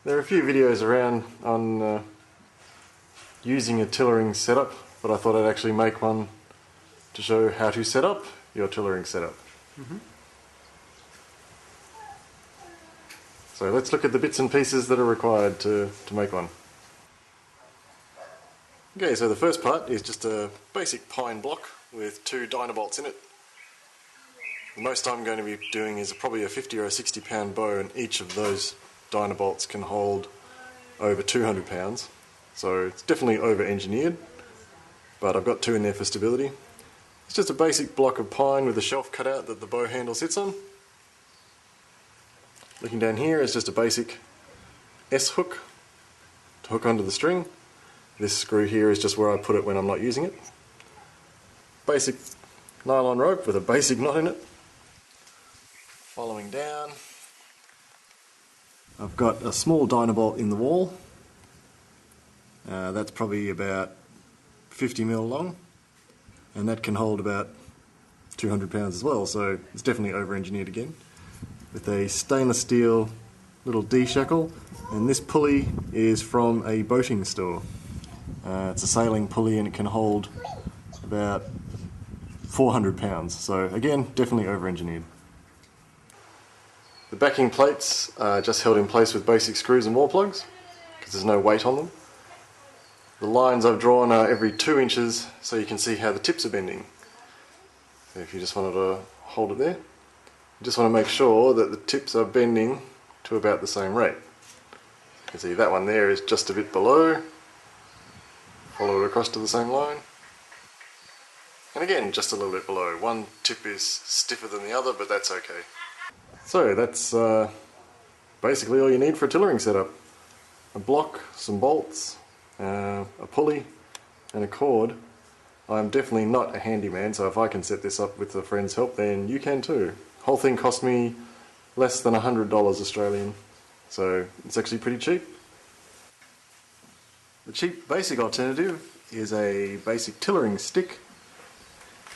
There are a few videos around on using a tillering setup, but I thought I'd actually make one to show how to set up your tillering setup. So let's look at the bits and pieces that are required to make one. Okay, so the first part is just a basic pine block with 2 dynabolts in it. The most I'm going to be doing is probably a 50 or a 60 pound bow, and each of those dynabolts can hold over 200 pounds. So it's definitely over engineered, but I've got 2 in there for stability. It's just a basic block of pine with a shelf cut out that the bow handle sits on. Looking down here is just a basic S hook to hook onto the string. This screw here is just where I put it when I'm not using it. Basic nylon rope with a basic knot in it. Following down, I've got a small dynabolt in the wall. That's probably about 50mm long, and that can hold about 200 pounds as well, so it's definitely over-engineered again. With a stainless steel little D-shackle, and this pulley is from a boating store. It's a sailing pulley and it can hold about 400 pounds, so again, definitely over-engineered. The backing plates are just held in place with basic screws and wall plugs, because there's no weight on them. The lines I've drawn are every 2 inches, so you can see how the tips are bending. So if you just wanted to hold it there, you just want to make sure that the tips are bending to about the same rate. You can see that one there is just a bit below. Follow it across to the same line. And again, just a little bit below. One tip is stiffer than the other, but that's okay. So that's basically all you need for a tillering setup. A block, some bolts, a pulley and a cord. I'm definitely not a handyman, so if I can set this up with a friend's help, then you can too. The whole thing cost me less than $100 Australian, so it's actually pretty cheap. The cheap basic alternative is a basic tillering stick.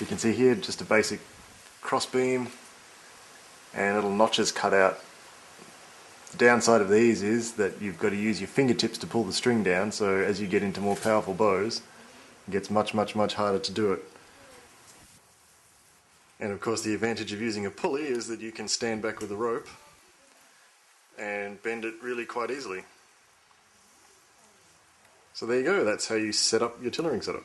You can see here just a basic crossbeam and little notches cut out. The downside of these is that you've got to use your fingertips to pull the string down, so as you get into more powerful bows, it gets much harder to do it. And of course the advantage of using a pulley is that you can stand back with the rope and bend it really quite easily. So there you go, that's how you set up your tillering setup.